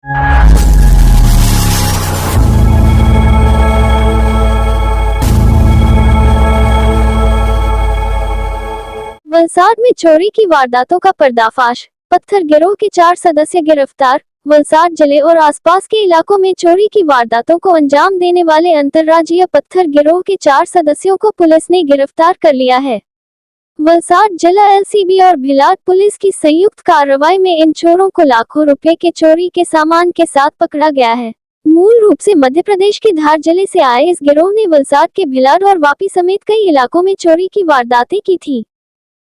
वलसाड में चोरी की वारदातों का पर्दाफाश, पत्थर गिरोह के 4 सदस्य गिरफ्तार। वलसाड जिले और आसपास के इलाकों में चोरी की वारदातों को अंजाम देने वाले अंतर्राज्यीय पत्थर गिरोह के 4 सदस्यों को पुलिस ने गिरफ्तार कर लिया है। वलसाड जिला एलसीबी और भिलाड पुलिस की संयुक्त कार्रवाई में इन चोरों को लाखों रुपए के चोरी के सामान के साथ पकड़ा गया है। मूल रूप से मध्य प्रदेश के धार जिले से आए इस गिरोह ने वलसाड के भिलाड और वापी समेत कई इलाकों में चोरी की वारदातें की थी।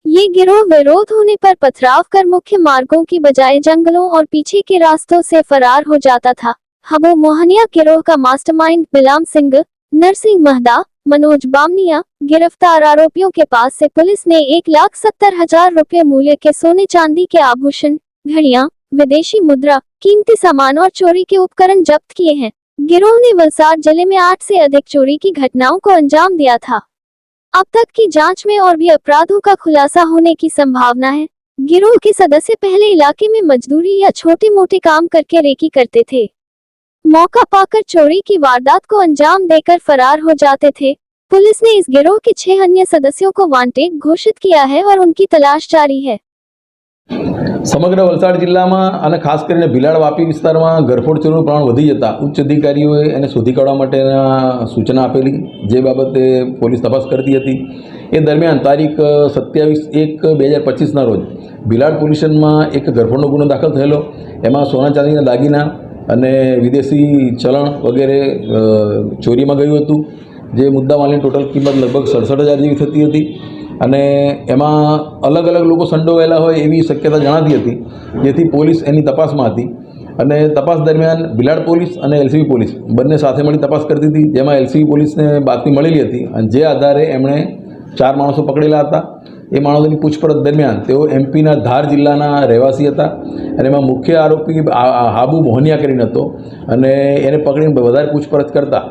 ये गिरोह विरोध होने पर पथराव कर मुख्य मार्गों की बजाय जंगलों और पीछे के रास्तों से फरार हो जाता था। हबू मोहनिया गिरोह का मास्टरमाइंड बिलाम सिंह, नरसिंह महदा, मनोज बामनिया। गिरफ्तार आरोपियों के पास से पुलिस ने 1,70,000 रुपए मूल्य के सोने चांदी के आभूषण, घड़ियां, विदेशी मुद्रा, कीमती सामान और चोरी के उपकरण जब्त किए हैं। गिरोह ने वलसाड जिले में 8 से अधिक चोरी की घटनाओं को अंजाम दिया था। अब तक की जांच में और भी अपराधों का खुलासा होने की संभावना है। गिरोह के सदस्य पहले इलाके में मजदूरी या छोटे मोटे काम करके रेकी करते थे। मौका पाकर चोरी की वारदात को अंजाम देकर फरार हो जाते थे। पुलिस ने इस गिरोह के 6 अन्य सदस्यों को वांटेड घोषित किया है और उनकी तलाश जारी है। समग्र वलसाड जिल्लाમાં અને ખાસ કરીને ભિલાડ વાપી વિસ્તારમાં ગરફોડ ચોરીનું પ્રમાણ વધી જતા ઉચ્ચ અધિકારીઓએ એને શોધી કાઢવા માટેના સૂચના આપેલી, જે બાબતે પોલીસ તપાસ કરતી હતી। એ દરમિયાન તારીખ 27/1/2025ના રોજ ભિલાડ પોલીસ સ્ટેશનમાં એક ગરફોડનો ગુનો દાખલ થયેલો। એમાં સોના ચાંદીના દાગીના અને વિદેશી ચલણ વગેરે ચોરીમાં ગયું હતું, જે મુદ્દામાલની ટોટલ કિંમત લગભગ 67,000 જેવી થતી હતી। અને એમાં અલગ અલગ લોકો સંડોવાયેલા હોય એવી શક્યતા જણાતી હતી, જેથી પોલીસ એની તપાસમાં હતી। અને તપાસ દરમિયાન ભિલાડ પોલીસ અને એલસીબી પોલીસ બંને સાથે મળી તપાસ કરતી હતી, જેમાં એલસીબી પોલીસને બાતમી મળેલી હતી અને જે આધારે એમણે 4 માણસો પકડેલા હતા। એ માણસોની પૂછપરછ દરમિયાન તેઓ એમપીના ધાર જિલ્લાના રહેવાસી હતા અને એમાં મુખ્ય આરોપી હાબુ મોહનિયા કરીને હતો અને એને પકડીને વધારે પૂછપરછ કરતા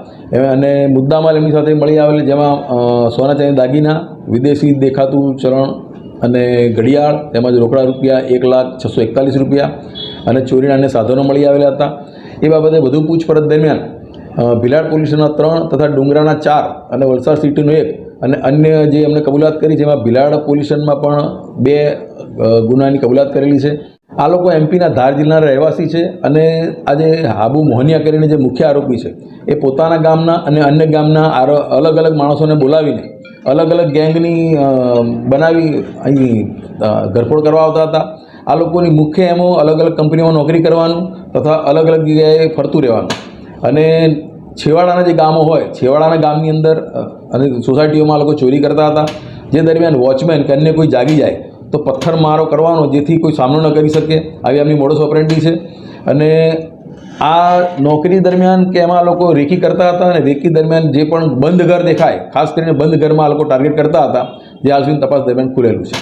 અને મુદ્દામાલ એમની સાથે મળી આવેલ, જેમાં સોના ચાંદી દાગીના, વિદેશી દેખાતું ચલણ અને ઘડિયાળ તેમજ રોકડા રૂપિયા 1,06,41 રૂપિયા અને ચોરીના અન્ય સાધનો મળી આવેલા હતા। એ બાબતે વધુ પૂછપરછ દરમિયાન ભિલાડ પોલીસના 3 તથા ડુંગરાના 4 અને વલસાડ સિટીનો 1 અને અન્ય જે અમને કબૂલાત કરી, જેમાં ભિલાડ પોલીસ સ્ટેશનમાં પણ 2 ગુનાની કબૂલાત કરેલી છે। આ લોકો એમપીના ધાર જિલ્લાના રહેવાસી છે અને આજે હાબુ મોહનિયા કરીને જે મુખ્ય આરોપી છે એ પોતાના ગામના અને અન્ય ગામના અલગ અલગ માણસોને બોલાવીને અલગ અલગ ગેંગની બનાવી અહીં ઘરફોડ કરવા આવતા હતા। આ લોકોની મુખ્ય એમો અલગ અલગ કંપનીઓમાં નોકરી કરવાનું તથા અલગ અલગ જગ્યાએ ફરતું રહેવાનું અને છેવાડાના જે ગામો હોય છેવાડાના ગામની અંદર અને સોસાયટીઓમાં લોકો ચોરી કરતા હતા, જે દરમિયાન વોચમેન કે અન્ય કોઈ જાગી જાય તો પથ્થર મારો કરવાનો, જેથી કોઈ સામનો ન કરી શકે, આવી એમની મોડસ ઓપરેન્ડી છે। અને આ નોકરી દરમિયાન કે એમાં લોકો રેકી કરતા હતા અને રેકી દરમિયાન જે પણ બંધ ઘર દેખાય, ખાસ કરીને બંધ ઘરમાં આ લોકો ટાર્ગેટ કરતા હતા, જે હાલ સુધી તપાસ દરમિયાન ખુલેલું છે।